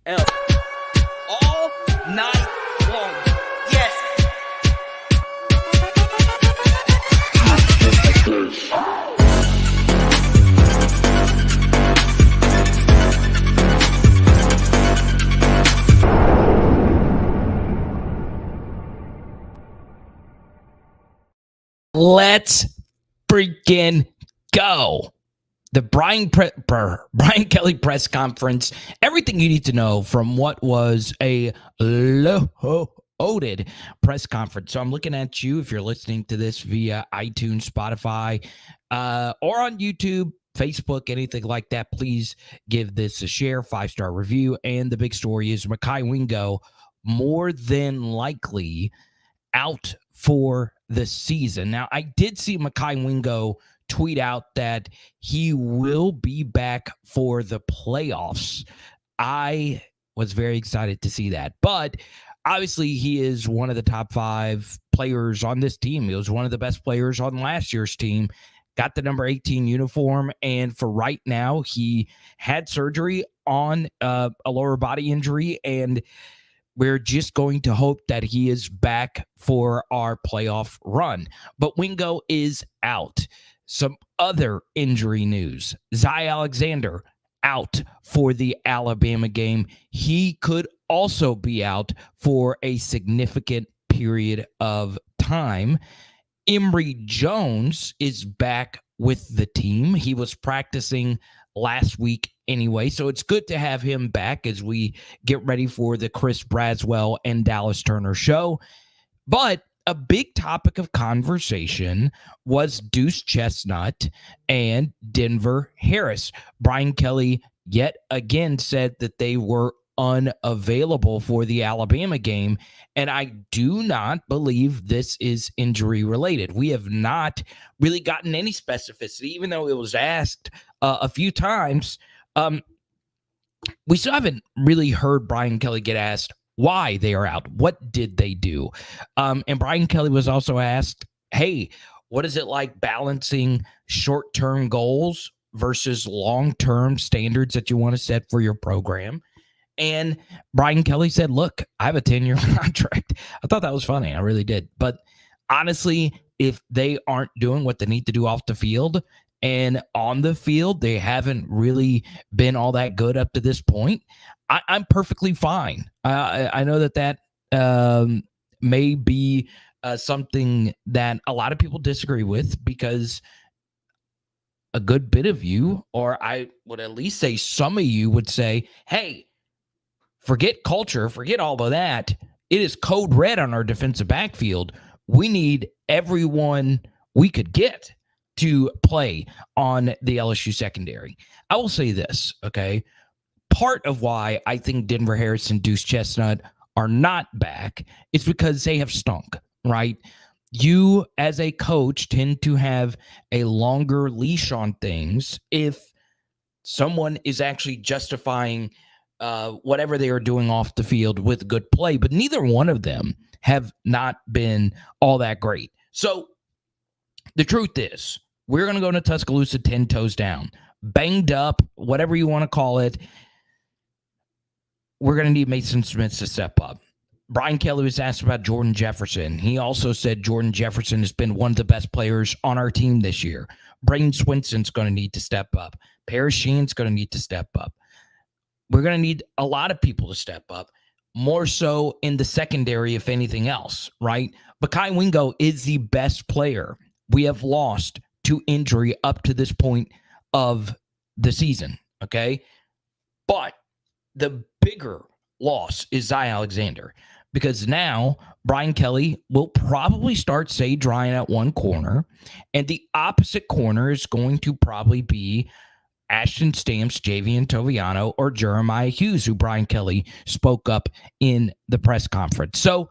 L. All night long. Yes. Let's freaking go. The Brian Kelly press conference, everything you need to know from what was a loaded press conference. So I'm looking at you if you're listening to this via iTunes, Spotify, or on YouTube, Facebook, anything like that. Please give this a share, 5-star review. And the big story is MEKHI Wingo more than likely out for the season. Now, I did see MEKHI Wingo tweet out that he will be back for the playoffs. I was very excited to see that. But obviously, he is one of the top 5 players on this team. He was one of the best players on last year's team. Got the number 18 uniform. And for right now, he had surgery on a lower body injury. And we're just going to hope that he is back for our playoff run. But Wingo is out. Some other injury news. Zy Alexander out for the Alabama game. He could also be out for a significant period of time. Emory Jones is back with the team. He was practicing last week anyway, so it's good to have him back as we get ready for the Chris Braswell and Dallas Turner show. But a big topic of conversation was Deuce Chestnut and Denver Harris. Brian Kelly yet again said that they were unavailable for the Alabama game, and I do not believe this is injury related. We have not really gotten any specificity, even though it was asked a few times. We still haven't really heard Brian Kelly get asked why they are out. What did they do? And Brian Kelly was also asked, hey, what is it like balancing short-term goals versus long-term standards that you want to set for your program? And Brian Kelly said, look, I have a 10-year contract. I thought that was funny. I really did. But honestly, if they aren't doing what they need to do off the field and on the field, they haven't really been all that good up to this point, I'm perfectly fine. I know that may be something that a lot of people disagree with, because a good bit of you, or I would at least say some of you, would say, hey, forget culture, forget all of that. It is code red on our defensive backfield. We need everyone we could get to play on the LSU secondary. I will say this, okay? Part of why I think Denver Harris and Deuce Chestnut are not back is because they have stunk, right? You, as a coach, tend to have a longer leash on things if someone is actually justifying whatever they are doing off the field with good play. But neither one of them have not been all that great. So the truth is, we're going to go into Tuscaloosa 10 toes down, banged up, whatever you want to call it. We're going to need Mason Smith to step up. Brian Kelly was asked about Jordan Jefferson. He also said Jordan Jefferson has been one of the best players on our team this year. Braden Swinson's going to need to step up. Paris Sheen's going to need to step up. We're going to need a lot of people to step up, more so in the secondary, if anything else, right? MEKHI Wingo is the best player we have lost to injury up to this point of the season, okay? But the bigger loss is Zy Alexander, because now Brian Kelly will probably start Sage Ryan at one corner, and the opposite corner is going to probably be Ashton Stamps, Javian Toviano, or Jeremiah Hughes, who Brian Kelly spoke up in the press conference. So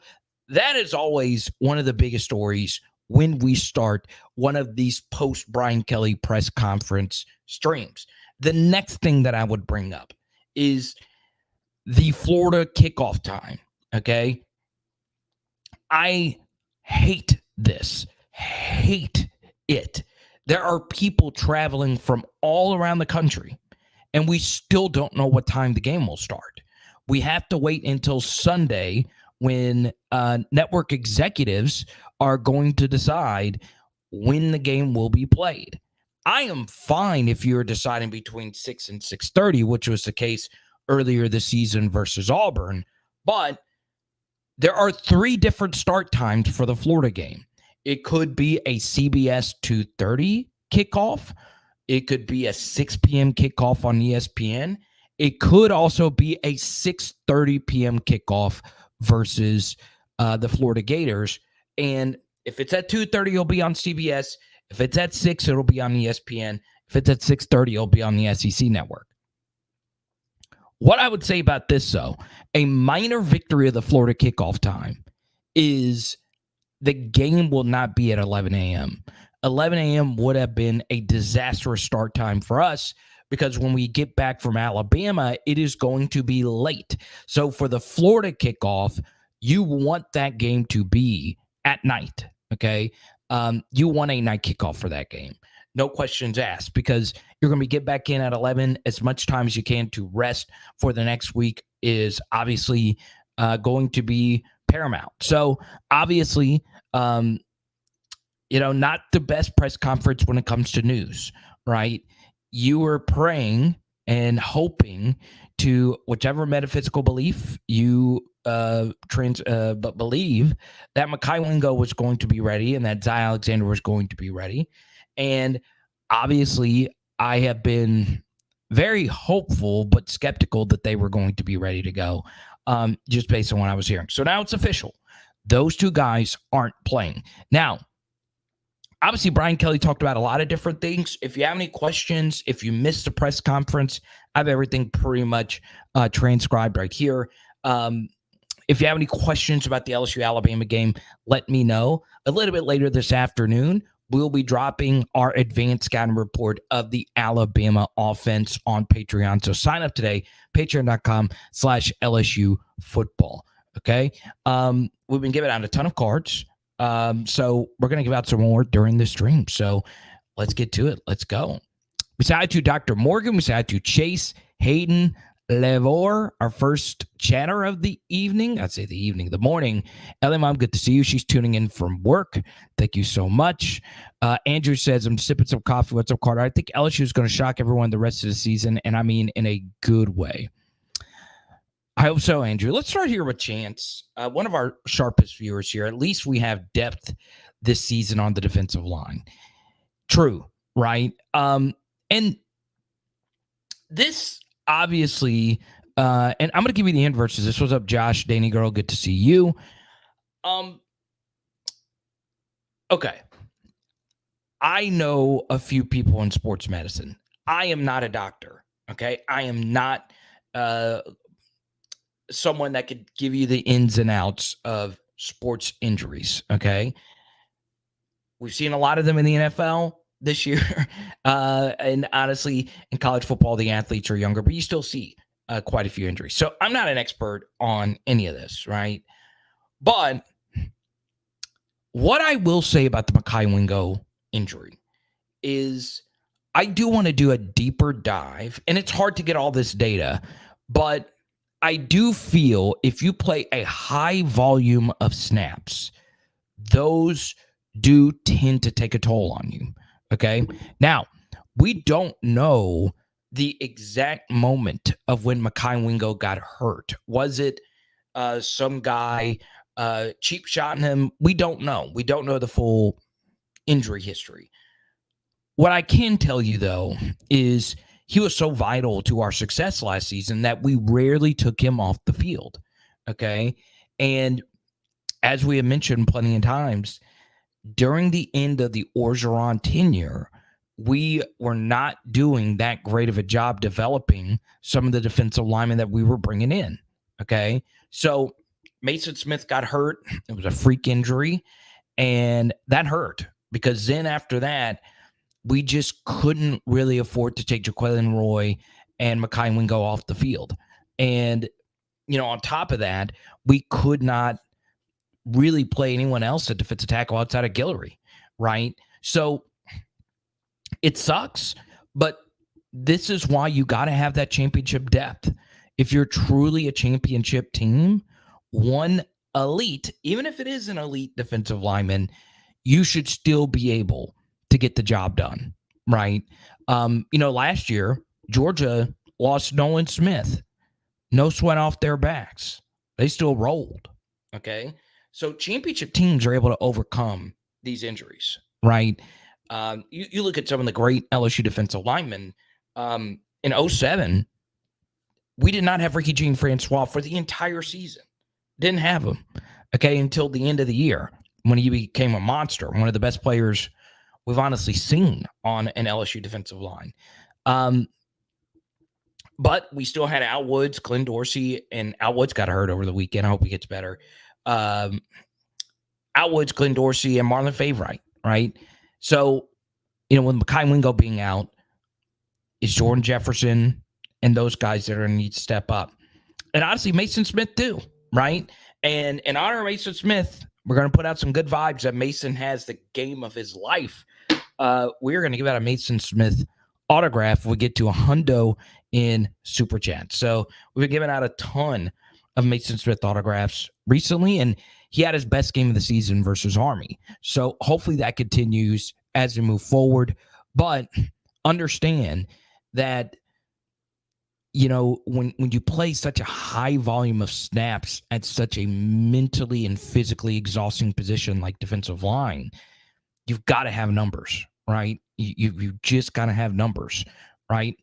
that is always one of the biggest stories when we start one of these post-Brian Kelly press conference streams. The next thing that I would bring up is the Florida kickoff time, okay? I hate this. Hate it. There are people traveling from all around the country, and we still don't know what time the game will start. We have to wait until Sunday when network executives are going to decide when the game will be played. I am fine if you're deciding between 6 and 6:30, which was the case earlier this season versus Auburn, but there are 3 different start times for the Florida game. It could be a CBS 2:30 kickoff. It could be a 6 p.m. kickoff on ESPN. It could also be a 6:30 p.m. kickoff versus the Florida Gators. And if it's at 2:30, it'll be on CBS. If it's at 6, it'll be on ESPN. If it's at 6:30, it'll be on the SEC network. What I would say about this, though, a minor victory of the Florida kickoff time is the game will not be at 11 a.m. 11 a.m. would have been a disastrous start time for us because when we get back from Alabama, it is going to be late. So for the Florida kickoff, you want that game to be at night, okay? You want a night kickoff for that game. No questions asked, because you're going to get back in at 11. As much time as you can to rest for the next week is obviously going to be paramount. So obviously, not the best press conference when it comes to news, right? You were praying and hoping to whichever metaphysical belief you believe that MEKHI WINGO was going to be ready and that Zy Alexander was going to be ready. And obviously, I have been very hopeful but skeptical that they were going to be ready to go, just based on what I was hearing. So now it's official. Those 2 guys aren't playing. Now, obviously, Brian Kelly talked about a lot of different things. If you have any questions, if you missed the press conference, I have everything pretty much transcribed right here. If you have any questions about the LSU-Alabama game, let me know. A little bit later this afternoon, we'll be dropping our advanced scouting report of the Alabama offense on Patreon. So sign up today, patreon.com/LSU football. Okay. We've been giving out a ton of cards. So we're going to give out some more during the stream. So let's get to it. Let's go. We say hi to Dr. Morgan. We say hi to Chase, Hayden, Levor, our first chatter of the evening. I'd say the morning. Ellie Mom, good to see you. She's tuning in from work. Thank you so much. Andrew says, I'm sipping some coffee. What's up, Carter? I think LSU is going to shock everyone the rest of the season, and I mean in a good way. I hope so, Andrew. Let's start here with Chance, one of our sharpest viewers here. At least we have depth this season on the defensive line. True, right? And this obviously, and I'm going to give you the inverses. This was up, Josh, Danny Girl. Good to see you. Okay. I know a few people in sports medicine. I am not a doctor. Okay. I am not someone that could give you the ins and outs of sports injuries. Okay. We've seen a lot of them in the NFL this year. And honestly, in college football, the athletes are younger, but you still see quite a few injuries. So I'm not an expert on any of this, right? But what I will say about the MEKHI WINGO injury is I do want to do a deeper dive, and it's hard to get all this data, but I do feel if you play a high volume of snaps, those do tend to take a toll on you. Okay. Now, we don't know the exact moment of when MEKHI WINGO got hurt. Was it some guy cheap shotting him? We don't know. We don't know the full injury history. What I can tell you, though, is he was so vital to our success last season that we rarely took him off the field. Okay. And as we have mentioned plenty of times, during the end of the Orgeron tenure, we were not doing that great of a job developing some of the defensive linemen that we were bringing in. Okay. So Mason Smith got hurt. It was a freak injury, and that hurt because then after that, we just couldn't really afford to take Jaquelin Roy and MEKHI WINGO off the field. And, on top of that, we could not really play anyone else at defensive tackle outside of Guillory, right? So it sucks, but this is why you got to have that championship depth. if you're truly a championship team, one elite, even if it is an elite defensive lineman, you should still be able to get the job done, right? Last year, Georgia lost Nolan Smith. No sweat off their backs. They still rolled, okay? So championship teams are able to overcome these injuries, right? You look at some of the great LSU defensive linemen. In 2007, we did not have Ricky Jean-Francois for the entire season. Didn't have him, okay, until the end of the year when he became a monster, one of the best players we've honestly seen on an LSU defensive line. But we still had Al Woods, Glenn Dorsey, and Al Woods got hurt over the weekend. I hope he gets better. Al Woods, Glenn Dorsey, and Marlon Favorite, right? So, with MEKHI Wingo being out, is Jordan Jefferson and those guys that are going to need to step up. And honestly, Mason Smith too, right? And in honor of Mason Smith, we're going to put out some good vibes that Mason has the game of his life. We're going to give out a Mason Smith autograph if we get to a hundo in Super Chat. So we've been giving out a ton of Mason Smith autographs recently, and he had his best game of the season versus Army. So hopefully that continues as we move forward. But understand that, when you play such a high volume of snaps at such a mentally and physically exhausting position like defensive line, you've got to have numbers, right? You just got to have numbers, right?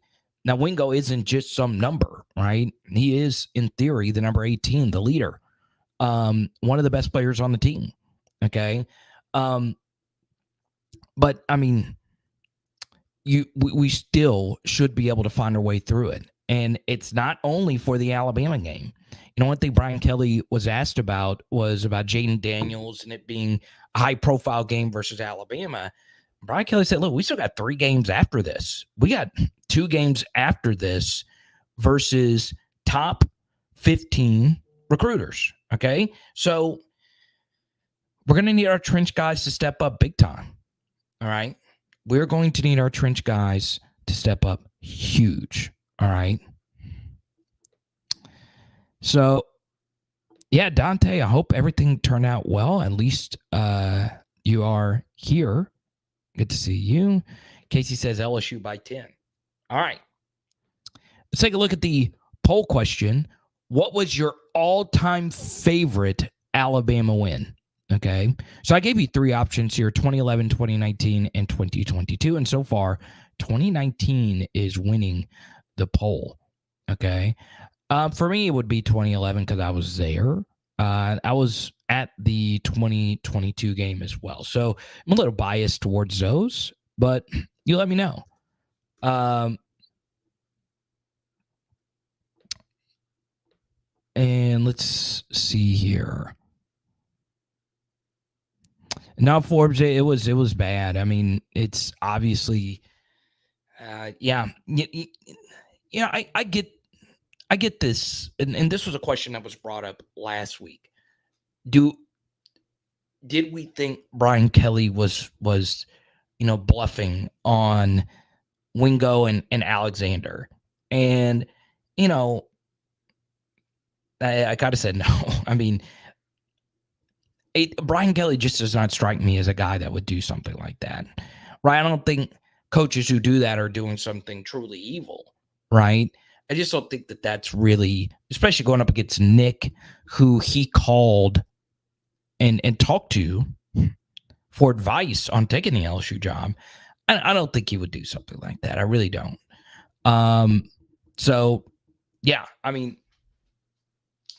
Now, Wingo isn't just some number, right? He is, in theory, the number 18, the leader, one of the best players on the team, okay? But, I mean, we still should be able to find our way through it. And it's not only for the Alabama game. One thing Brian Kelly was asked about was about Jaden Daniels and it being a high-profile game versus Alabama. Brian Kelly said, look, we still got 3 games after this. We got 2 games after this versus top 15 recruiters, okay? So we're going to need our trench guys to step up big time, all right? We're going to need our trench guys to step up huge, all right? So, yeah, Dante, I hope everything turned out well. At least you are here. Good to see you. Casey says LSU by 10. All right. Let's take a look at the poll question. What was your all-time favorite Alabama win? Okay. So I gave you 3 options here, 2011, 2019, and 2022. And so far, 2019 is winning the poll. Okay. For me, it would be 2011 because I was there. I was at the 2022 game as well. So I'm a little biased towards those, but you let me know. And let's see here. Now, Forbes, it was bad. I mean, it's obviously, I get this, and this was a question that was brought up last week. Did we think Brian Kelly was bluffing on Wingo and Alexander? And I gotta say no. I mean, Brian Kelly just does not strike me as a guy that would do something like that, right? I don't think coaches who do that are doing something truly evil, right? I just don't think that that's really, especially going up against Nick, who he called and talked to for advice on taking the LSU job. I don't think he would do something like that. I really don't. So, yeah, I mean,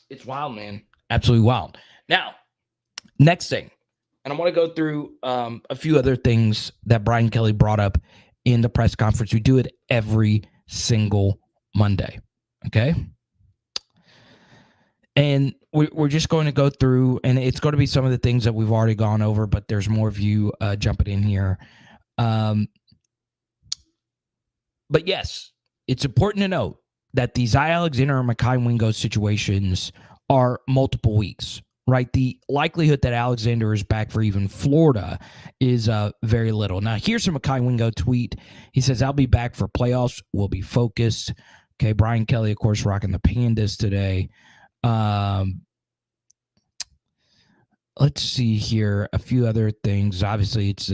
it's wild, man. Absolutely wild. Now, next thing, and I want to go through a few other things that Brian Kelly brought up in the press conference. We do it every single Monday, okay? And we're just going to go through, and it's going to be some of the things that we've already gone over, but there's more of you jumping in here. But yes, it's important to note that the Zy Alexander and MEKHI Wingo situations are multiple weeks, right? The likelihood that Alexander is back for even Florida is very little. Now, here's a MEKHI Wingo tweet. He says, I'll be back for playoffs. We'll be focused. Okay, Brian Kelly, of course, rocking the Pandas today. Let's see here. A few other things. Obviously, it's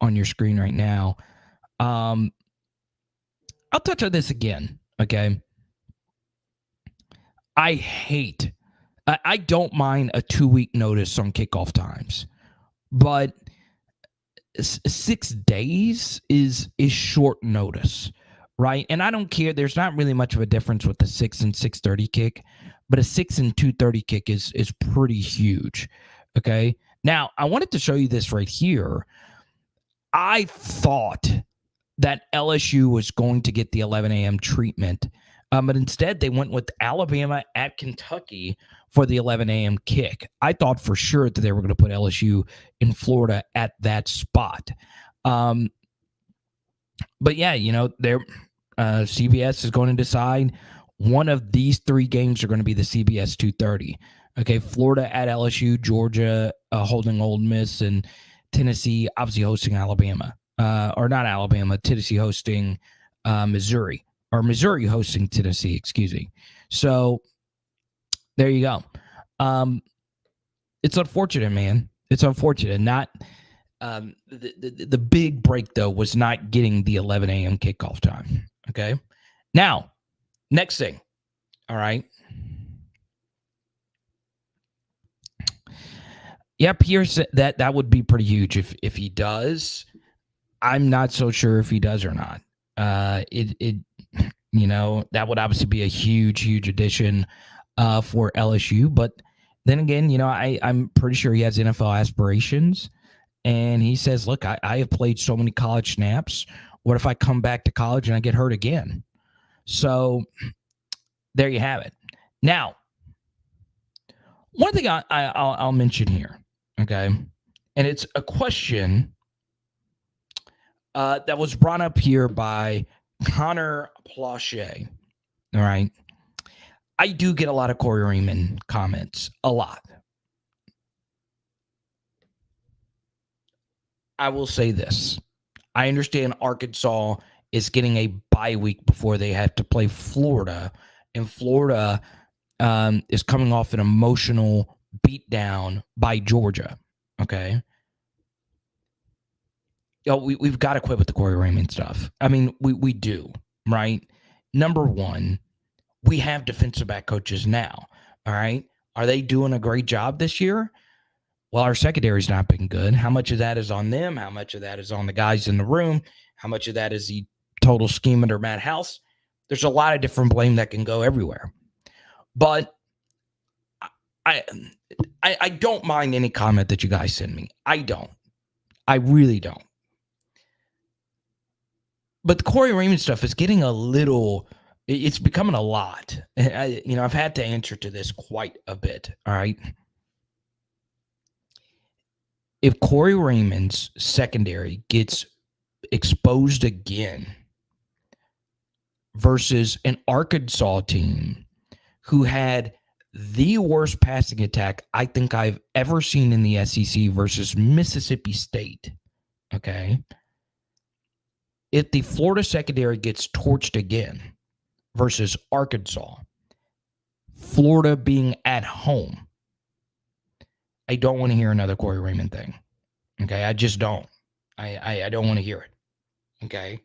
on your screen right now. I'll touch on this again. Okay. I don't mind a 2-week notice on kickoff times, but 6 days is short notice, right? And I don't care. There's not really much of a difference with the 6 and 6:30 kick, but a 6 and 2:30 kick is pretty huge. Okay. Now I wanted to show you this right here. I thought that LSU was going to get the 11 a.m. treatment, but instead they went with Alabama at Kentucky for the 11 a.m. kick. I thought for sure that they were going to put LSU in Florida at that spot. But yeah, CBS is going to decide one of these 3 games are going to be the CBS 2:30. Okay, Florida at LSU, Georgia holding Ole Miss, and Tennessee obviously hosting Alabama. Or not Alabama, Tennessee hosting Missouri, or Missouri hosting Tennessee, excuse me. So there you go. It's unfortunate, man. It's unfortunate. Not the big break, though, was not getting the 11 a.m. kickoff time. Okay. Now, next thing. All right. Yep, here's that would be pretty huge if he does. I'm not so sure if he does or not. That would obviously be a huge addition for LSU. But then again, I'm pretty sure he has NFL aspirations. And he says, look, I have played so many college snaps. What if I come back to college and I get hurt again? So there you have it. Now, one thing I'll mention here, okay, and it's a question that was brought up here by Connor Plauché. All right. I do get a lot of Corey Raymond comments. A lot. I will say this. I understand Arkansas is getting a bye week before they have to play Florida. And Florida is coming off an emotional beatdown by Georgia. Okay. We've got to quit with the Corey Raymond stuff. I mean, we do, right? Number one, we have defensive back coaches now, all right? Are they doing a great job this year? Well, our secondary's not been good. How much of that is on them? How much of that is on the guys in the room? How much of that is the total scheme under Matt House? There's a lot of different blame that can go everywhere. But I don't mind any comment that you guys send me. I don't. I really don't. But the Corey Raymond stuff is getting it's becoming a lot. I've had to answer to this quite a bit, all right? If Corey Raymond's secondary gets exposed again versus an Arkansas team who had the worst passing attack I think I've ever seen in the SEC versus Mississippi State, okay? If the Florida secondary gets torched again versus Arkansas, Florida being at home, I don't want to hear another Corey Raymond thing. Okay, I just don't. I don't want to hear it. Okay,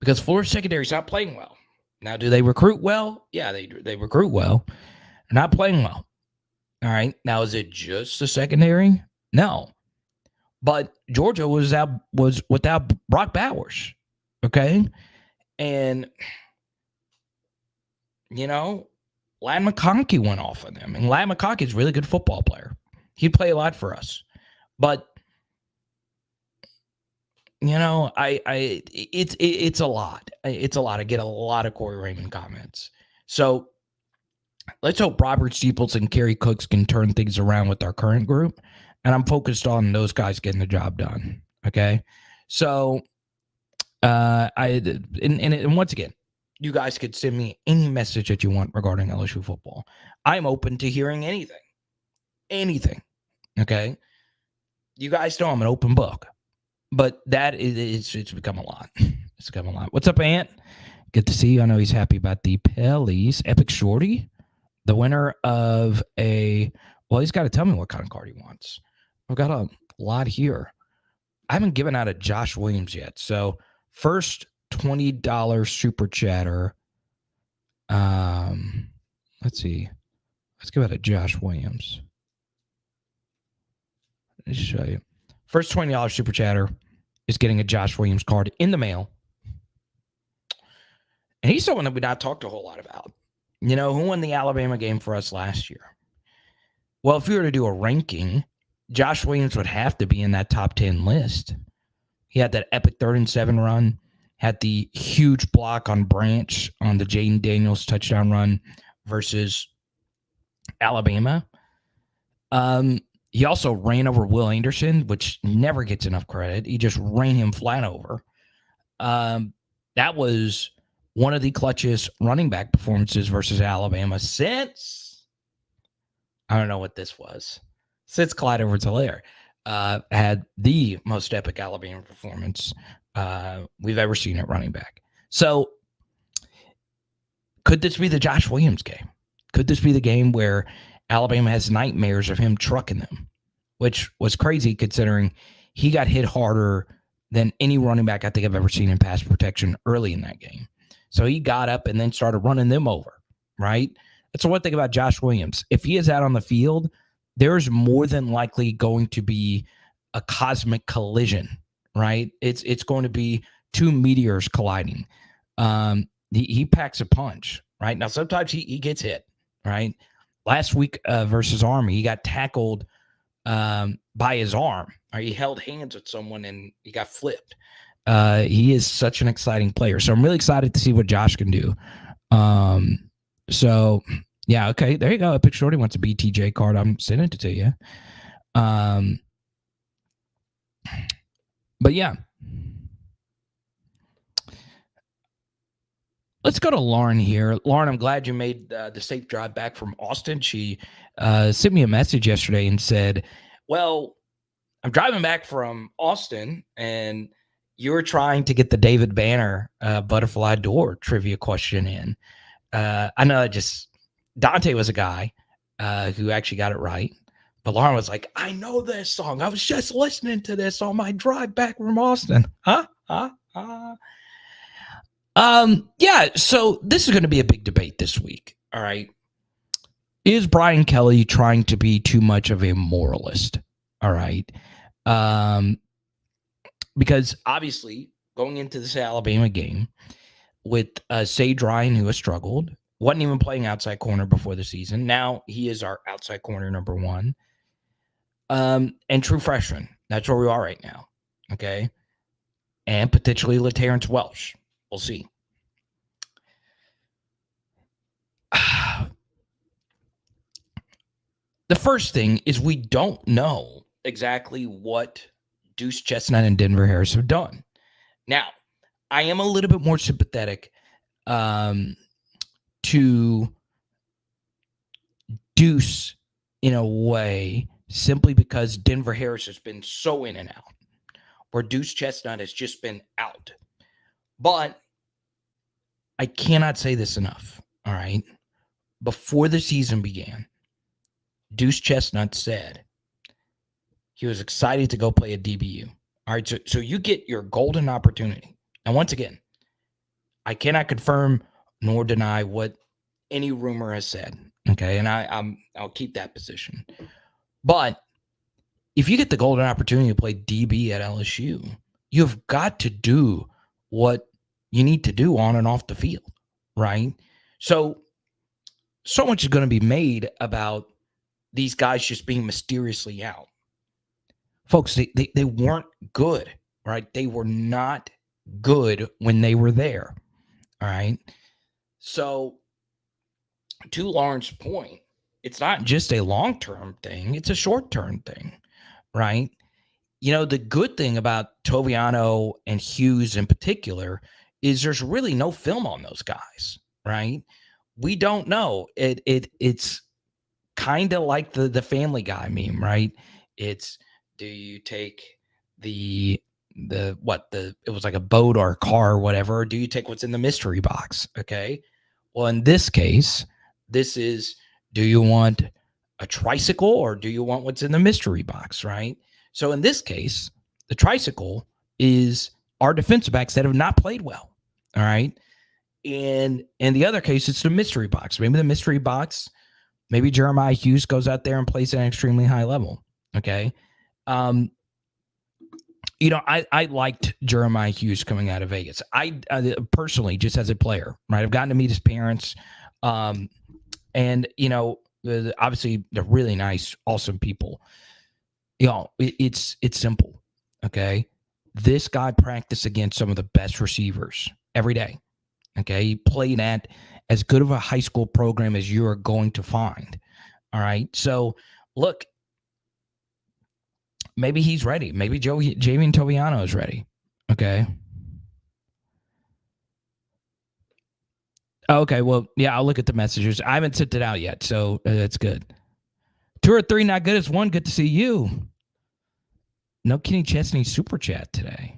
because Florida secondary is not playing well. Now, do they recruit well? Yeah, they recruit well. They're not playing well. All right. Now, is it just the secondary? No. But Georgia was without Brock Bowers. Okay, and Ladd McConkey went off on them. And Ladd McConkey is a really good football player. He'd play a lot for us. But, it's a lot. It's a lot. I get a lot of Corey Raymond comments. So let's hope Robert Steeples and Kerry Cooks can turn things around with our current group. And I'm focused on those guys getting the job done. Okay. So, and once again, you guys could send me any message that you want regarding LSU football. I'm open to hearing anything. Anything. Okay. You guys know I'm an open book. But it's become a lot. It's become a lot. What's up, Ant? Good to see you. I know he's happy about the Pellies. Epic Shorty, the winner of well, he's got to tell me what kind of card he wants. I've got a lot here. I haven't given out a Josh Williams yet. So first $20 super chatter. Let's see. Let's give out a Josh Williams. Let me show you. First $20 super chatter is getting a Josh Williams card in the mail. And he's someone that we not talked a whole lot about. You know, who won the Alabama game for us last year? Well, if you were to do a ranking, Josh Williams would have to be in that top 10 list. He had that epic 3rd and 7 run, had the huge block on Branch on the Jaden Daniels touchdown run versus Alabama. He also ran over Will Anderson, which never gets enough credit. He just ran him flat over. That was one of the clutchest running back performances versus Alabama since, I don't know what this was, since Clyde Edwards-Helaire had the most epic Alabama performance we've ever seen at running back. So could this be the Josh Williams game? Could this be the game where Alabama has nightmares of him trucking them, which was crazy considering he got hit harder than any running back I think I've ever seen in pass protection early in that game. So he got up and then started running them over, right? That's the one thing about Josh Williams. If he is out on the field, there's more than likely going to be a cosmic collision, right? It's going to be two meteors colliding. He packs a punch, right? Now, sometimes he gets hit, right? Last week versus Army, he got tackled by his arm. Right? He held hands with someone and he got flipped. He is such an exciting player. So I'm really excited to see what Josh can do. So, yeah, okay, there you go. Epic Shorty wants a BTJ card. I'm sending it to you. But, yeah. Let's go to Lauren here. Lauren, I'm glad you made the safe drive back from Austin. She sent me a message yesterday and said, well, I'm driving back from Austin, and you were trying to get the David Banner butterfly door trivia question in. I know Dante was a guy who actually got it right. But Lauren was like, I know this song. I was just listening to this on my drive back from Austin. Yeah, so this is going to be a big debate this week. All right. Is Brian Kelly trying to be too much of a moralist? All right. Because obviously going into this Alabama game with Sage Ryan, who has struggled, wasn't even playing outside corner before the season. Now he is our outside corner number one. And true freshman. That's where we are right now. Okay. And potentially LaTerrence Welsh. We'll see. The first thing is we don't know exactly what Deuce Chestnut and Denver Harris have done. Now, I am a little bit more sympathetic to Deuce in a way, simply because Denver Harris has been so in and out, where Deuce Chestnut has just been out. But I cannot say this enough, all right? Before the season began, Deuce Chestnut said he was excited to go play at DBU. All right, so you get your golden opportunity. And once again, I cannot confirm nor deny what any rumor has said, okay? And I'll keep that position. But if you get the golden opportunity to play DB at LSU, you've got to do what you need to do on and off the field, right? So much is going to be made about these guys just being mysteriously out. Folks, they weren't good, right? They were not good when they were there, all right? So to Lauren's point, it's not just a long-term thing. It's a short-term thing, right? You know, the good thing about Toviano and Hughes in particular is there's really no film on those guys, right? We don't know. It's kind of like the Family Guy meme, right? It's, do you take the it was like a boat or a car or whatever, or do you take what's in the mystery box? Okay. Well, in this case, this is, do you want a tricycle or do you want what's in the mystery box, right? So in this case, the tricycle is our defensive backs that have not played well. All right. And in the other case, it's the mystery box. Maybe the mystery box, maybe Jeremiah Hughes goes out there and plays at an extremely high level. Okay. I liked Jeremiah Hughes coming out of Vegas. I personally, just as a player, right? I've gotten to meet his parents. And, obviously they're really nice, awesome people. It's simple. Okay. This guy practiced against some of the best receivers every day. Okay. He played at as good of a high school program as you are going to find. All right. So look, maybe he's ready. Maybe Javian Toviano is ready. Okay. Okay. Well, yeah, I'll look at the messages. I haven't sent it out yet, so that's good. 2 or 3 not good as 1. Good to see you. No Kenny Chesney super chat today.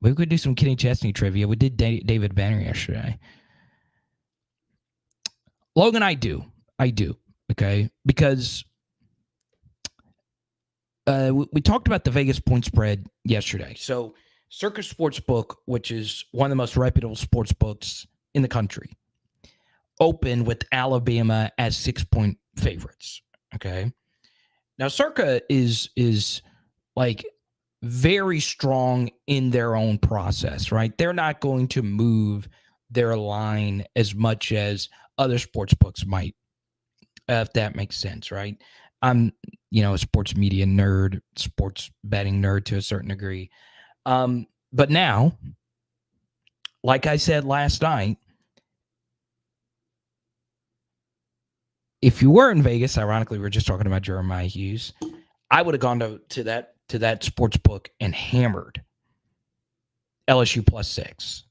We could do some Kenny Chesney trivia. We did David Banner yesterday. Logan, I do. Okay, because we talked about the Vegas point spread yesterday. So Circus Sportsbook, which is one of the most reputable sports books in the country, opened with Alabama as 6-point favorites. Okay. Now Circa is like very strong in their own process, right? They're not going to move their line as much as other sports books might, if that makes sense, right? I'm, a sports media nerd, sports betting nerd to a certain degree. But now, like I said last night, if you were in Vegas, ironically, we were just talking about Jeremiah Hughes, I would have gone to that sports book and hammered LSU +6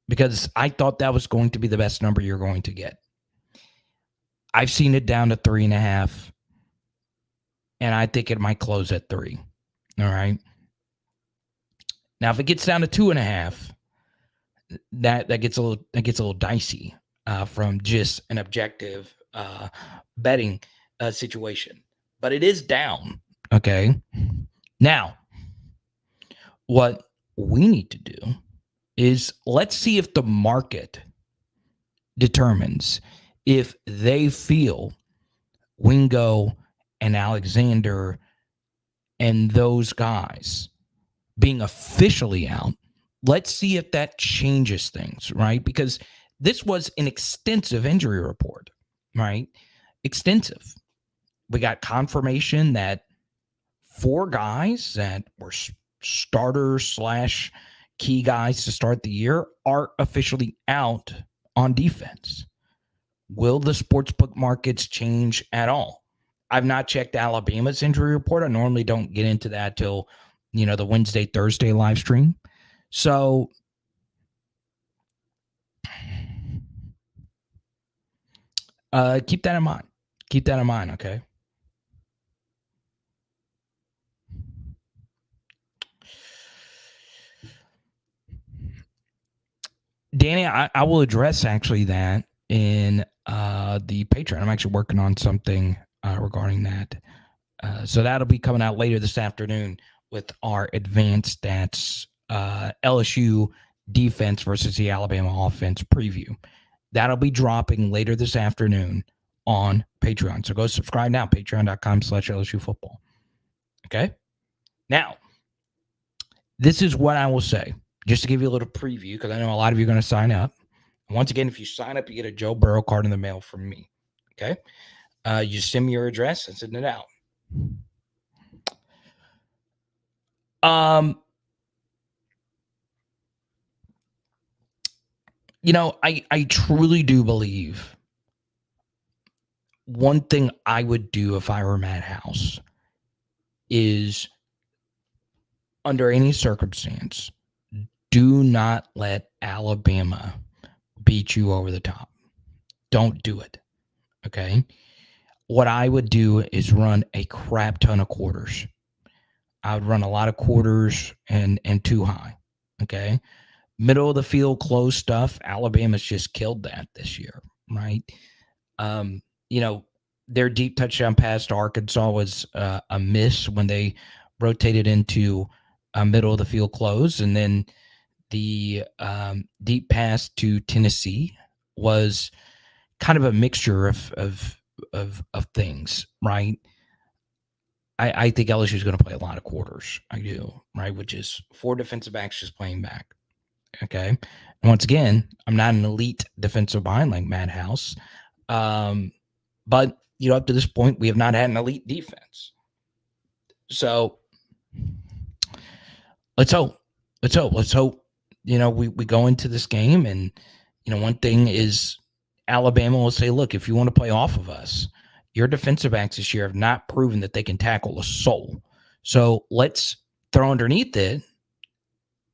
because I thought that was going to be the best number you're going to get. I've seen it down to 3.5, and I think it might close at 3. All right. Now, if it gets down to 2.5, that gets a little dicey from just an objective betting situation, but it is down. Okay. Now, what we need to do is let's see if the market determines if they feel Wingo and Alexander and those guys being officially out. Let's see if that changes things, right? Because this was an extensive injury report, right? Extensive. We got confirmation that 4 guys that were starters / key guys to start the year are officially out on defense. Will the sportsbook markets change at all? I've not checked Alabama's injury report. I normally don't get into that till, the Wednesday, Thursday live stream. So keep that in mind. Keep that in mind, okay? Danny, I will address actually that in the Patreon. I'm actually working on something regarding that. So that'll be coming out later this afternoon with our advanced stats LSU defense versus the Alabama offense preview. That'll be dropping later this afternoon on Patreon. So go subscribe now, patreon.com/LSU football. Okay. Now, this is what I will say, just to give you a little preview, because I know a lot of you are going to sign up. Once again, if you sign up, you get a Joe Burrow card in the mail from me. Okay. You send me your address and send it out. I truly do believe one thing I would do if I were Matt House is, under any circumstance, do not let Alabama beat you over the top. Don't do it. Okay. What I would do is run a crap ton of quarters. I would run a lot of quarters and too high. Okay. Middle of the field, close stuff. Alabama's just killed that this year, right? You know, their deep touchdown pass to Arkansas was a miss when they rotated into a middle of the field close, and then the deep pass to Tennessee was kind of a mixture of things, right? I think LSU is going to play a lot of quarters. I do, right? Which is 4 defensive backs just playing back. Okay. And once again, I'm not an elite defensive mind like Matt House. But, you know, up to this point, we have not had an elite defense. So let's hope. Let's hope, you know, we go into this game and, you know, one thing is Alabama will say, look, if you want to play off of us, your defensive backs this year have not proven that they can tackle a soul. So let's throw underneath it,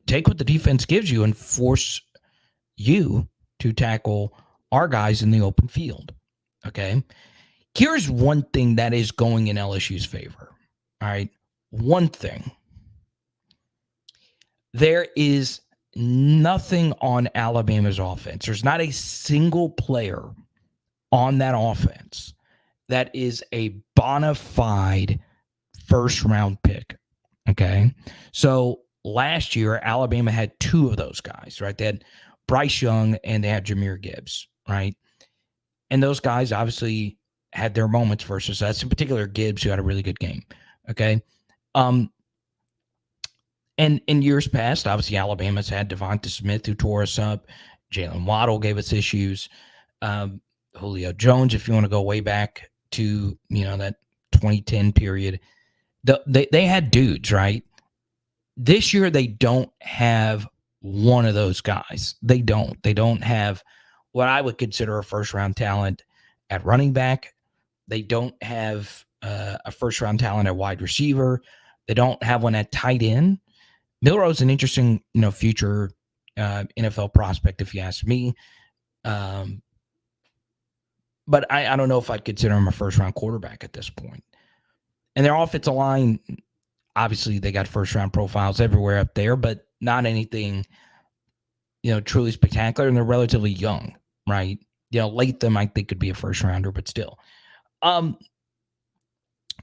take what the defense gives you and force you to tackle our guys in the open field. Okay. Here's one thing that is going in LSU's favor. All right. One thing. There is nothing on Alabama's offense. There's not a single player on that offense that is a bona fide first round pick. Okay. So last year, Alabama had 2 of those guys, right? They had Bryce Young and they had Jahmyr Gibbs, right? And those guys obviously had their moments versus us, in particular Gibbs, who had a really good game. Okay. And in years past, obviously Alabama's had Devonta Smith, who tore us up. Jalen Waddle gave us issues. Julio Jones, if you want to go way back to, you know, that 2010 period, they had dudes, right? This year, they don't have one of those guys. They don't have what I would consider a first-round talent at running back. They don't have a first-round talent at wide receiver. They don't have one at tight end. Milroe's an interesting, you know, future NFL prospect, if you ask me. But I don't know if I'd consider him a first-round quarterback at this point. And their offensive line, obviously, they got first-round profiles everywhere up there, but not anything, you know, truly spectacular. And they're relatively young, right? You know, Latham, I think, could be a first-rounder, but still.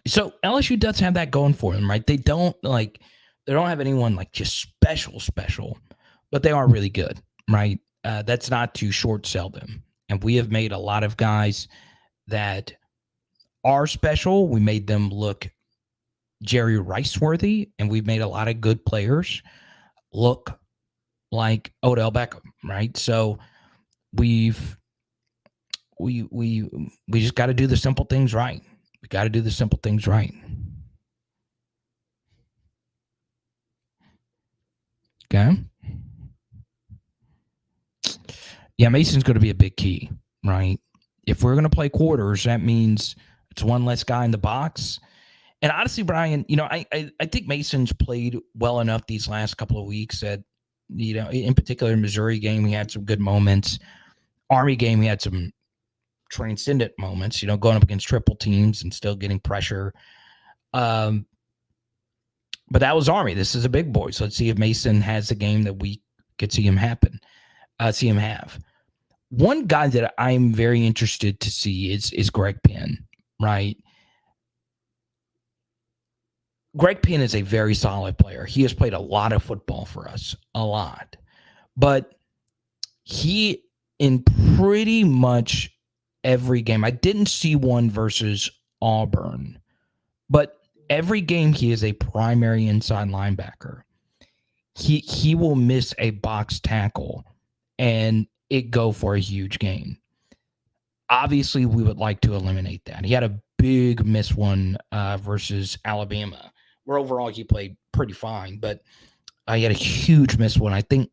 So LSU does have that going for them, right? They don't have anyone like just special, but they are really good, right? That's not to short sell them. And we have made a lot of guys that are special. We made them look Jerry Rice worthy, and we've made a lot of good players look like Odell Beckham, right? So we just got to do the simple things right. We got to do the simple things right. Okay. Yeah, Mason's going to be a big key, right? If we're going to play quarters, that means it's one less guy in the box. And honestly, Brian, you know, I think Mason's played well enough these last couple of weeks that, you know, in particular, Missouri game, he had some good moments. Army game, he had some transcendent moments, you know, going up against triple teams and still getting pressure. But that was Army. This is a big boy. So let's see if Mason has a game that we could see him have. One guy that I'm very interested to see is Greg Penn, right? Greg Penn is a very solid player. He has played a lot of football for us, a lot. But he, in pretty much every game, I didn't see one versus Auburn, but every game he is a primary inside linebacker. He will miss a box tackle and it go for a huge gain. Obviously, we would like to eliminate that. He had a big miss one versus Alabama, where overall he played pretty fine, but he had a huge miss one, I think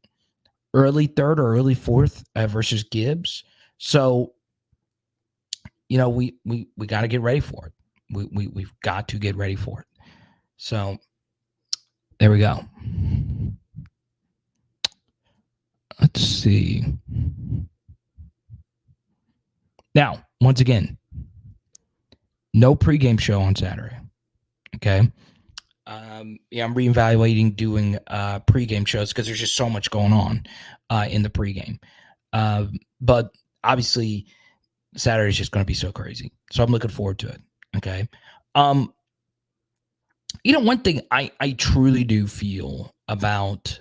early third or early fourth versus Gibbs. So, you know, we got to get ready for it. We've got to get ready for it. So there we go. Let's see. Now, once again, no pregame show on Saturday. Okay. I'm reevaluating doing pregame shows because there's just so much going on in the pregame. But obviously, Saturday's just going to be so crazy. So I'm looking forward to it. Okay. One thing I truly do feel about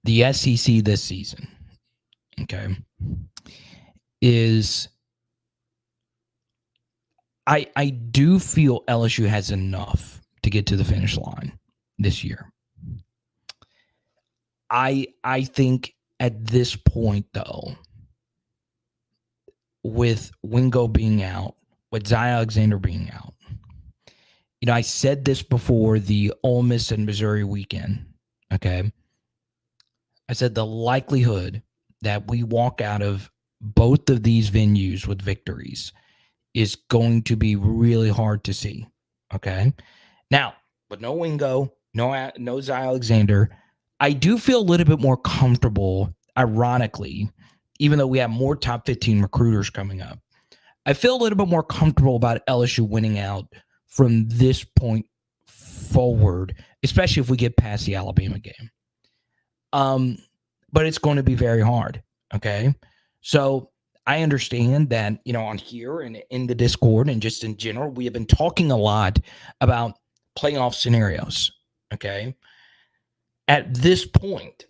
the SEC this season, okay, is I do feel LSU has enough to get to the finish line this year. I think at this point, though, with Wingo being out, with Zy Alexander being out, I said this before the Ole Miss and Missouri weekend, okay? I said the likelihood that we walk out of both of these venues with victories is going to be really hard to see, okay? Now, but no Wingo, no Zy Alexander, I do feel a little bit more comfortable, ironically, even though we have more top 15 recruiters coming up. I feel a little bit more comfortable about LSU winning out from this point forward, especially if we get past the Alabama game. But it's going to be very hard, okay? So I understand that, on here and in the Discord and just in general, we have been talking a lot about playoff scenarios, okay? At this point,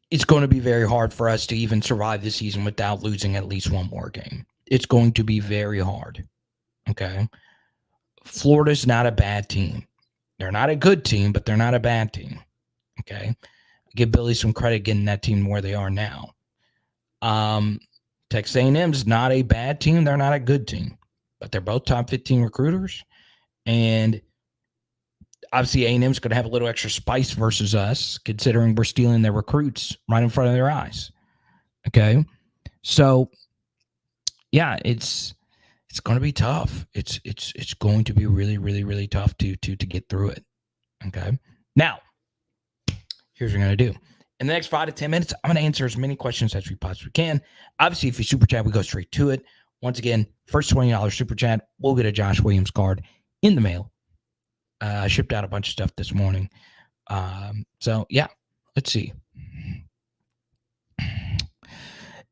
it's going to be very hard for us to even survive the season without losing at least one more game. It's going to be very hard, okay? Florida's not a bad team. They're not a good team, but they're not a bad team, okay? Give Billy some credit getting that team where they are now. Texas A&M's not a bad team. They're not a good team, but they're both top 15 recruiters. And obviously A&M's going to have a little extra spice versus us, considering we're stealing their recruits right in front of their eyes. Okay. So yeah, it's going to be tough. It's going to be really, really, really tough to get through it. Okay. Now, here's what we're going to do. In the next 5 to 10 minutes, I'm going to answer as many questions as we possibly can. Obviously, if you super chat, we go straight to it. Once again, first $20 super chat, we'll get a Josh Williams card in the mail. Shipped out a bunch of stuff this morning. So, yeah, let's see.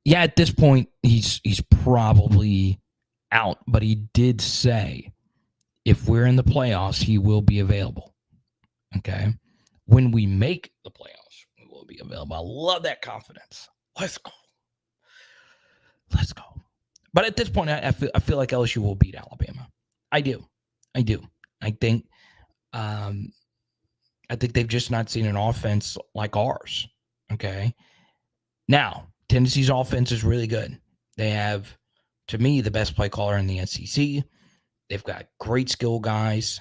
Yeah, at this point, he's probably out, but he did say if we're in the playoffs, he will be available. Okay? When we make the playoffs, we will be available. I love that confidence. Let's go. Let's go. But at this point, I feel like LSU will beat Alabama. I do. I think they've just not seen an offense like ours. Okay. Now, Tennessee's offense is really good. They have, to me, the best play caller in the SEC. They've got great skill guys.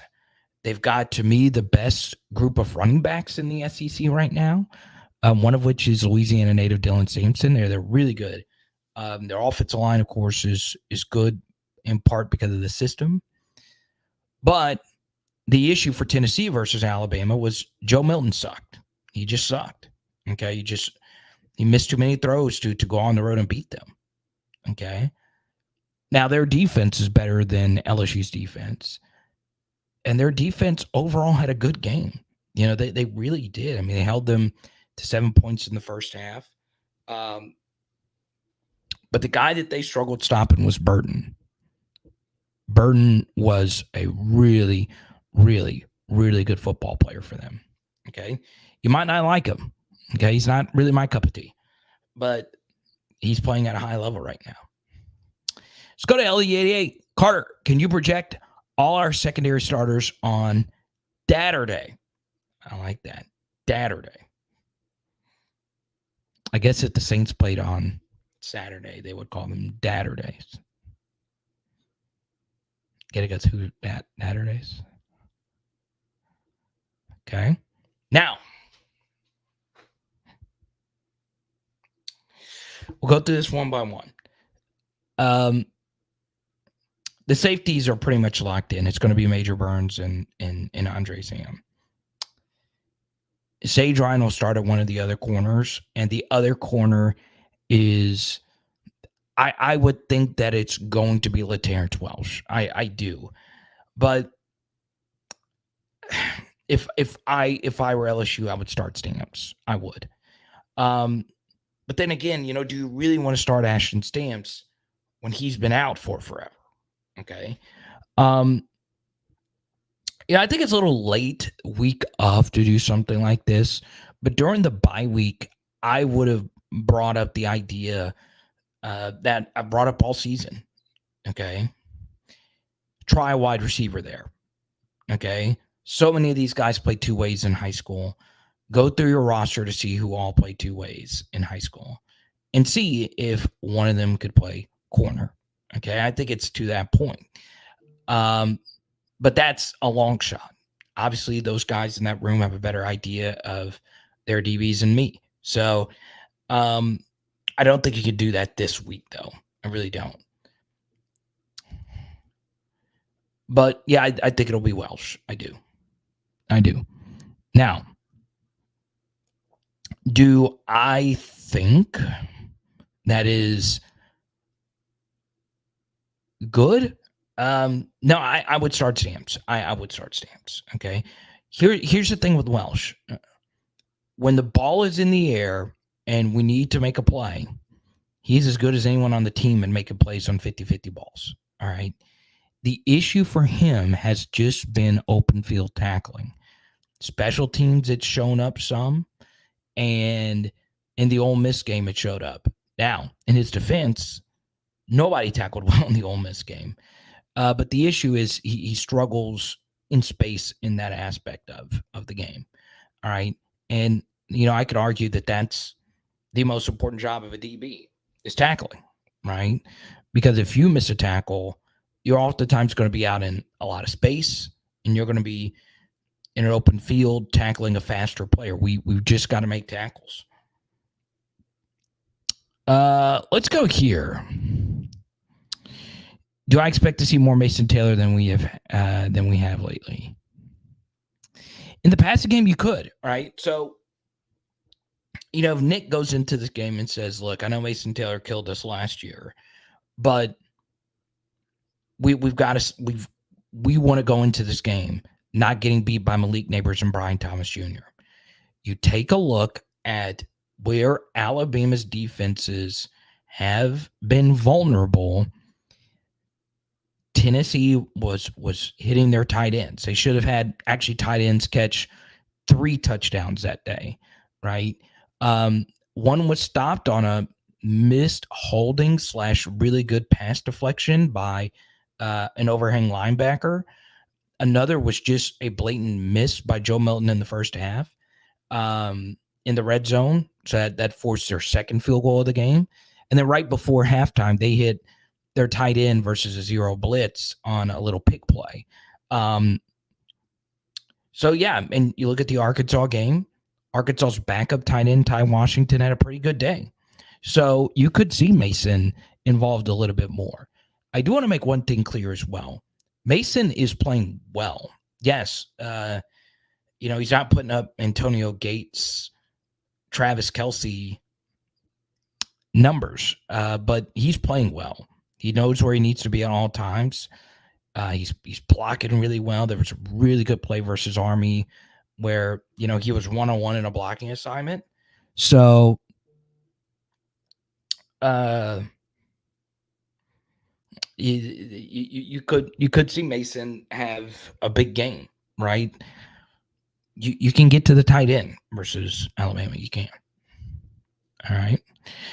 They've got, to me, the best group of running backs in the SEC right now. One of which is Louisiana native Dylan Sampson. They're really good. Their offensive line, of course, is good in part because of the system. But the issue for Tennessee versus Alabama was Joe Milton sucked. He just sucked. Okay. He missed too many throws to go on the road and beat them. Okay. Now their defense is better than LSU's defense. And their defense overall had a good game. They really did. I mean, they held them to 7 points in the first half. But the guy that they struggled stopping was Burton. Burton was a really, really, really good football player for them. Okay. You might not like him. Okay. He's not really my cup of tea, but he's playing at a high level right now. Let's go to LE88. Carter, can you project all our secondary starters on Saturday? I like that. Saturday. I guess if the Saints played on Saturday, they would call them Datterdays. Get a guess who Datterdays? Okay. Now, we'll go through this one by one. The safeties are pretty much locked in. It's going to be Major Burns and Andre Sam. Sage Ryan will start at one of the other corners, and the other corner is, I would think that it's going to be LaTerrence Welsh. I do. But if I were LSU, I would start Stamps. I would. But then again, do you really want to start Ashton Stamps when he's been out for forever? Okay. Yeah, I think it's a little late week of to do something like this. But during the bye week, I would have brought up the idea that I brought up all season. Okay. Try a wide receiver there. Okay. So many of these guys play two ways in high school. Go through your roster to see who all play two ways in high school and see if one of them could play corner. Okay. I think it's to that point. But that's a long shot. Obviously, those guys in that room have a better idea of their DBs than me. So I don't think you could do that this week, though. I really don't. But yeah, I think it'll be Welsh. I do. Now, do I think that is good? No, I would start Stamps. I would start Stamps. Okay. Here's the thing with Welsh. When the ball is in the air and we need to make a play, he's as good as anyone on the team in making plays on 50-50 balls. All right. The issue for him has just been open field tackling. Special teams, it's shown up some. And in the Ole Miss game, it showed up. Now, in his defense, nobody tackled well in the Ole Miss game. But the issue is he struggles in space in that aspect of the game. All right. And, I could argue that that's the most important job of a DB is tackling, right? Because if you miss a tackle, you're oftentimes going to be out in a lot of space and you're going to be in an open field tackling a faster player. We've just got to make tackles. Let's go here. Do I expect to see more Mason Taylor than we have lately? In the passing game, you could, right? So, if Nick goes into this game and says, "Look, I know Mason Taylor killed us last year, but we want to go into this game not getting beat by Malik Neighbors and Brian Thomas Jr." You take a look at where Alabama's defenses have been vulnerable. Tennessee was hitting their tight ends. They should have had actually tight ends catch 3 touchdowns that day, right? One was stopped on a missed holding / really good pass deflection by an overhang linebacker. Another was just a blatant miss by Joe Milton in the first half in the red zone. So that forced their second field goal of the game. And then right before halftime, they hit their tight end versus a zero blitz on a little pick play. So, yeah, and you look at the Arkansas game, Arkansas's backup tight end, Ty Washington, had a pretty good day. So you could see Mason involved a little bit more. I do want to make one thing clear as well. Mason is playing well. Yes, he's not putting up Antonio Gates, Travis Kelce numbers, but he's playing well. He knows where he needs to be at all times. He's blocking really well. There was a really good play versus Army where, he was one-on-one in a blocking assignment. So, you could see Mason have a big game, right? You can get to the tight end versus Alabama. You can. All right.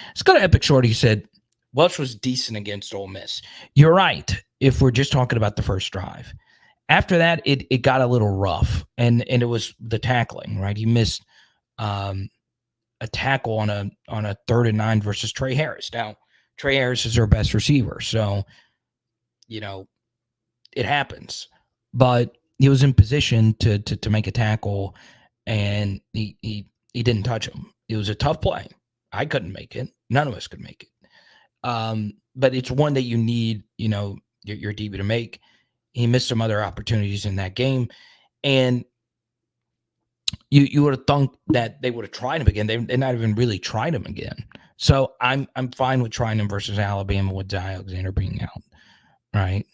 Let's go to Epic Shorty. He said, Welsh was decent against Ole Miss. You're right, if we're just talking about the first drive. After that, it got a little rough, and it was the tackling, right? He missed a tackle on a 3rd and 9 versus Trey Harris. Now, Trey Harris is their best receiver, so, it happens. But he was in position to make a tackle, and he didn't touch him. It was a tough play. I couldn't make it. None of us could make it. But it's one that you need, your DB to make. He missed some other opportunities in that game. And, you would have thought that they would have tried him again. They not even really tried him again. So I'm fine with trying him versus Alabama with Jai Alexander being out, right?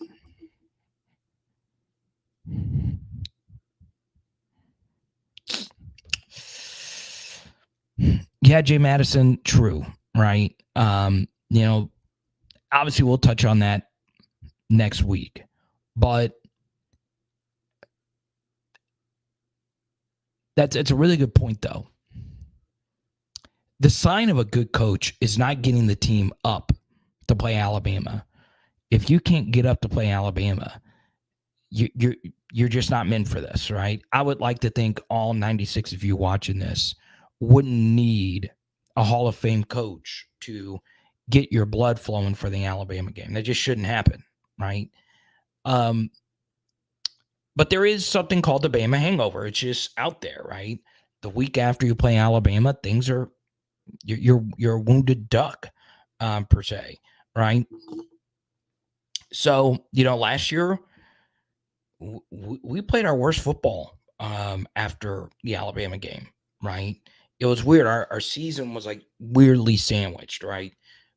Yeah, Jay Madison, true, right? Obviously we'll touch on that next week, but it's a really good point though. The sign of a good coach is not getting the team up to play Alabama. If you can't get up to play Alabama, you're just not meant for this, right? I would like to think all 96 of you watching this wouldn't need a Hall of Fame coach to get your blood flowing for the Alabama game. That just shouldn't happen, right? But there is something called the Bama hangover. It's just out there, right? The week after you play Alabama, things are you're a wounded duck, per se, right? So last year we played our worst football after the Alabama game, right? It was weird. Our season was like weirdly sandwiched, right?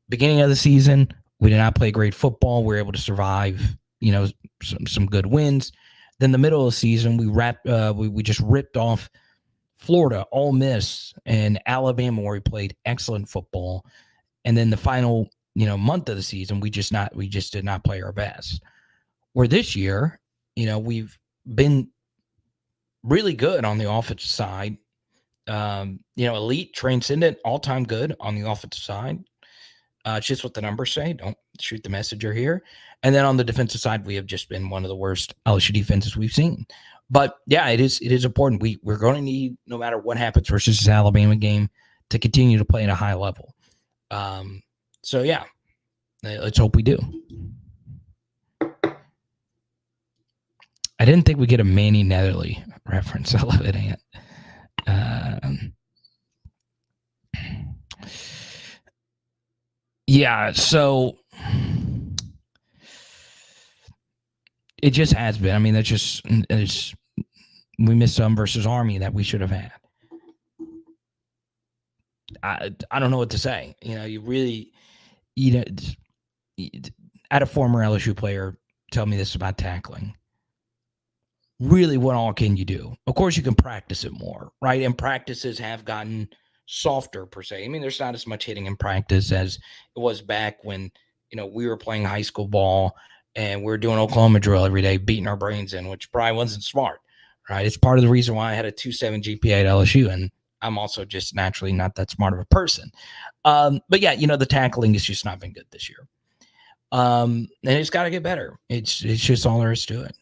Beginning of the season, we did not play great football. We were able to survive, some good wins. Then the middle of the season, we just ripped off Florida, Ole Miss, and Alabama, where we played excellent football. And then the final, month of the season, we just did not play our best. Where this year, we've been really good on the offensive side. Elite, transcendent, all-time good on the offensive side. It's just what the numbers say. Don't shoot the messenger here. And then on the defensive side, we have just been one of the worst LSU defenses we've seen. But yeah, it is important. We're going to need, no matter what happens versus this Alabama game, to continue to play at a high level. So yeah, let's hope we do. I didn't think we'd get a Manny Netherly reference. I love it, Ant. Yeah, so it just has been. I mean, we missed some versus Army that we should have had. I don't know what to say. You really, at a former LSU player, tell me this about tackling. Really, what all can you do? Of course, you can practice it more, right? And practices have gotten softer, per se. I mean, there's not as much hitting in practice as it was back when, we were playing high school ball and we were doing Oklahoma drill every day, beating our brains in, which probably wasn't smart, right? It's part of the reason why I had a 2.7 GPA at LSU, and I'm also just naturally not that smart of a person. But yeah, the tackling has just not been good this year. And it's got to get better. It's just all there is to it.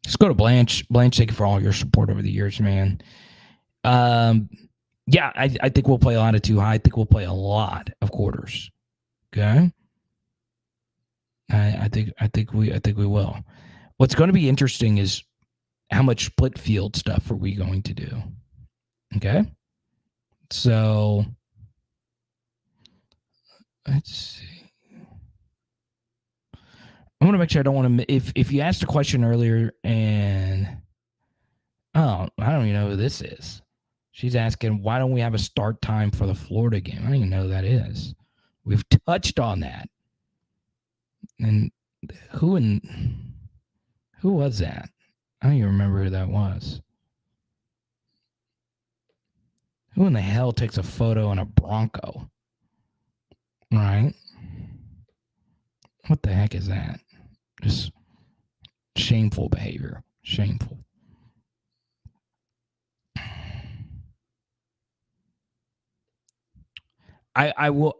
Let's go to Blanche. Blanche, thank you for all your support over the years, man. Yeah, I think we'll play a lot of too high. I think we'll play a lot of quarters. Okay. I think we will. What's going to be interesting is how much split field stuff are we going to do? Okay. So let's see. I want to make sure I don't want to. If you asked a question earlier and I don't even know who this is. She's asking, why don't we have a start time for the Florida game? I don't even know who that is. We've touched on that. And who was that? I don't even remember who that was. Who in the hell takes a photo in a Bronco? Right? What the heck is that? Just shameful behavior. Shameful. I will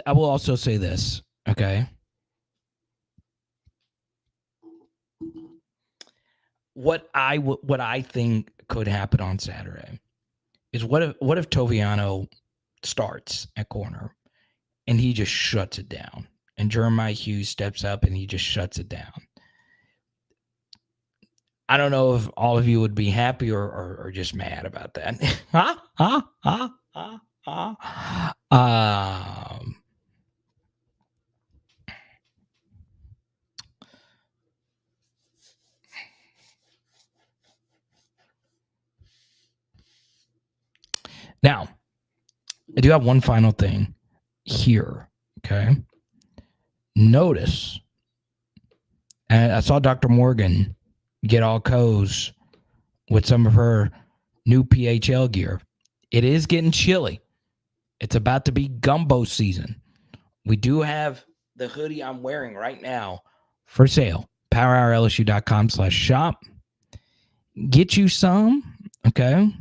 also say this, okay? What I think could happen on Saturday is what if Toviano starts at corner and he just shuts it down, and Jeremiah Hughes steps up and he just shuts it down. I don't know if all of you would be happy or just mad about that. Now, I do have one final thing here. Okay. Notice, and I saw Dr. Morgan get all cozy with some of her new PHL gear. It is getting chilly. It's about to be gumbo season. We do have the hoodie I'm wearing right now for sale. PowerHourLSU.com/shop. Get you some, okay?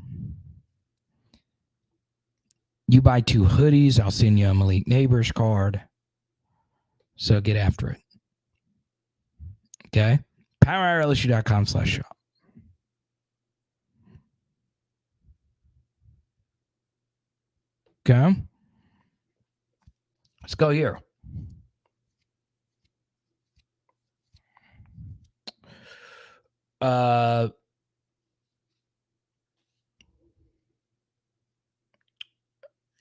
You buy 2 hoodies, I'll send you a Malik Neighbors card. So get after it. Okay? PowerHourLSU.com/shop. Okay? Let's go here.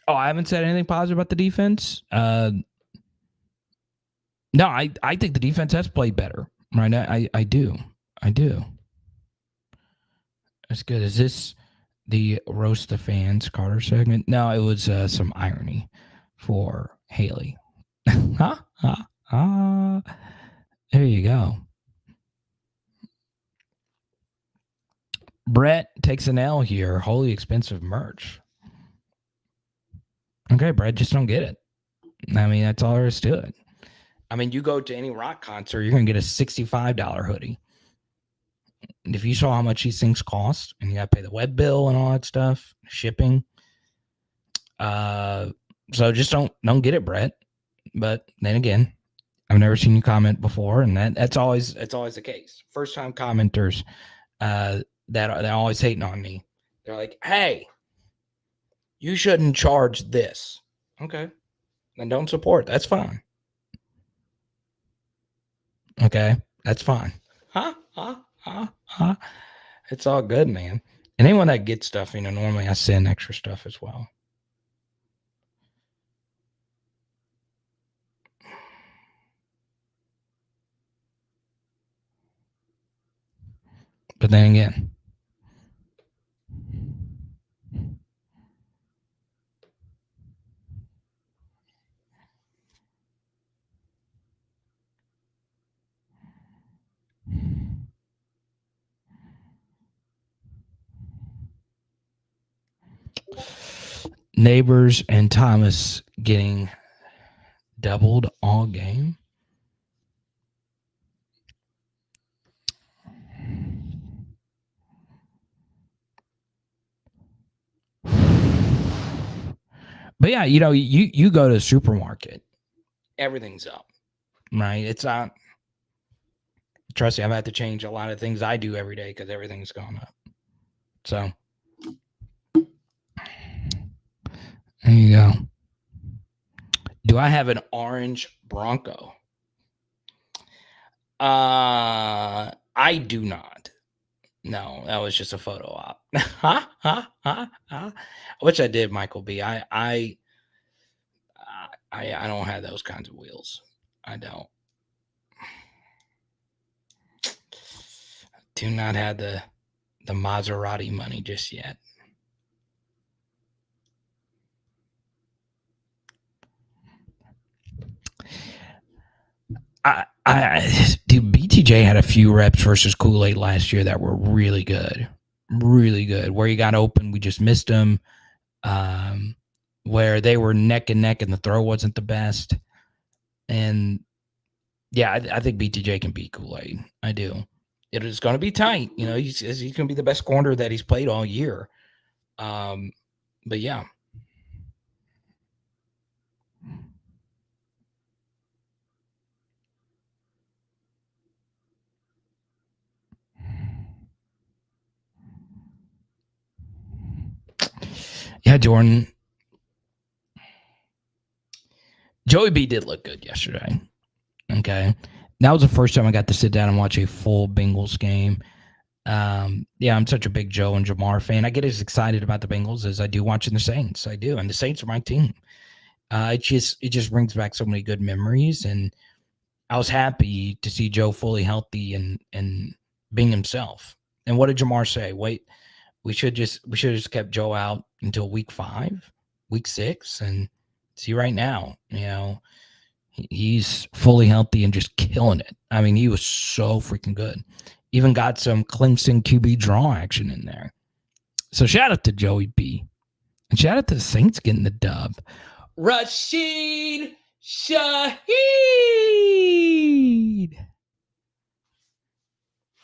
I haven't said anything positive about the defense. No, I think the defense has played better. Right? I do. That's good. Is this the roast the fans Carter segment? No, it was some irony for Haley. There you go. Brett takes an L here. Wholly expensive merch. Okay, Brett, just don't get it. I mean, that's all there is to it. I mean, you go to any rock concert, you're going to get a $65 hoodie. And if you saw how much these things cost, and you got to pay the web bill and all that stuff, shipping. So just don't get it, Brett. But then again, I've never seen you comment before, and that's always the case. First time commenters they're always hating on me. They're like, "Hey, you shouldn't charge this." Okay, then don't support. That's fine. Okay, that's fine. It's all good, man. And anyone that gets stuff, normally I send extra stuff as well. But then again, Neighbors and Thomas getting doubled all game. But yeah, you go to a supermarket, everything's up, right? It's not. Trust me, I've had to change a lot of things I do every day because everything's gone up. So there you go. Do I have an orange Bronco? I do not. No, that was just a photo op. I wish I did, Michael B. I don't have those kinds of wheels. I don't. Do not have the Maserati money just yet. Dude, BTJ had a few reps versus Kool-Aid last year that were really good. Where he got open, we just missed him. Where they were neck and neck and the throw wasn't the best. And yeah, I think BTJ can beat Kool-Aid. I do. It is going to be tight. He's going to be the best corner that he's played all year. But yeah. Yeah, Jordan. Joey B did look good yesterday. Okay. That was the first time I got to sit down and watch a full Bengals game. Yeah, I'm such a big Joe and Jamar fan. I get as excited about the Bengals as I do watching the Saints. I do. And the Saints are my team. It just brings back so many good memories. And I was happy to see Joe fully healthy and being himself. And what did Jamar say? Wait we should have just kept Joe out until week 5, week 6, and see right now, he's fully healthy and just killing it. I mean, he was so freaking good. Even got some Clemson QB draw action in there. So shout out to Joey B. And shout out to the Saints getting the dub. Rashid Shaheed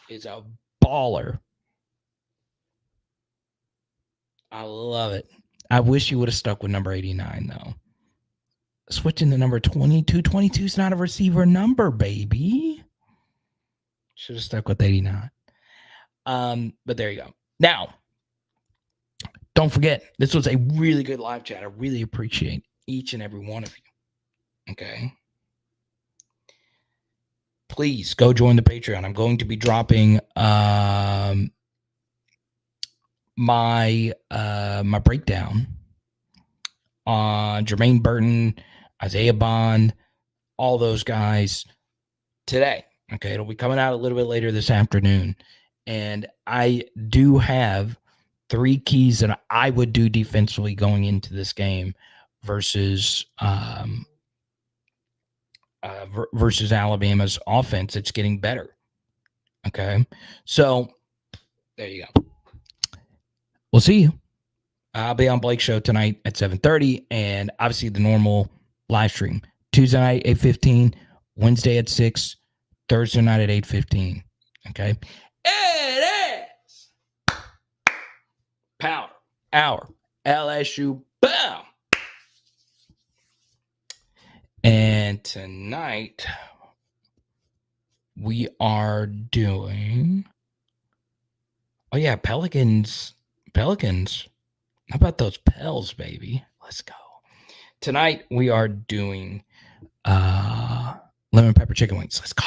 is a baller. I love it. I wish you would have stuck with number 89, though. Switching to number 22. 22 is not a receiver number, baby. Should have stuck with 89. But there you go. Now, don't forget, this was a really good live chat. I really appreciate each and every one of you. Okay? Please go join the Patreon. I'm going to be dropping my breakdown on Jermaine Burton, Isaiah Bond, all those guys today. Okay, it'll be coming out a little bit later this afternoon. And I do have 3 keys that I would do defensively going into this game versus Alabama's offense. It's getting better. Okay, so there you go. We'll see you. I'll be on Blake's show tonight at 7:30, and obviously the normal live stream Tuesday night 8:15, Wednesday at 6, Thursday night at 8:15. Okay, it is Power Hour LSU. Boom. And tonight we are doing. Oh yeah, Pelicans. How about those Pels, baby? Let's go. Tonight we are doing lemon pepper chicken wings. Let's go.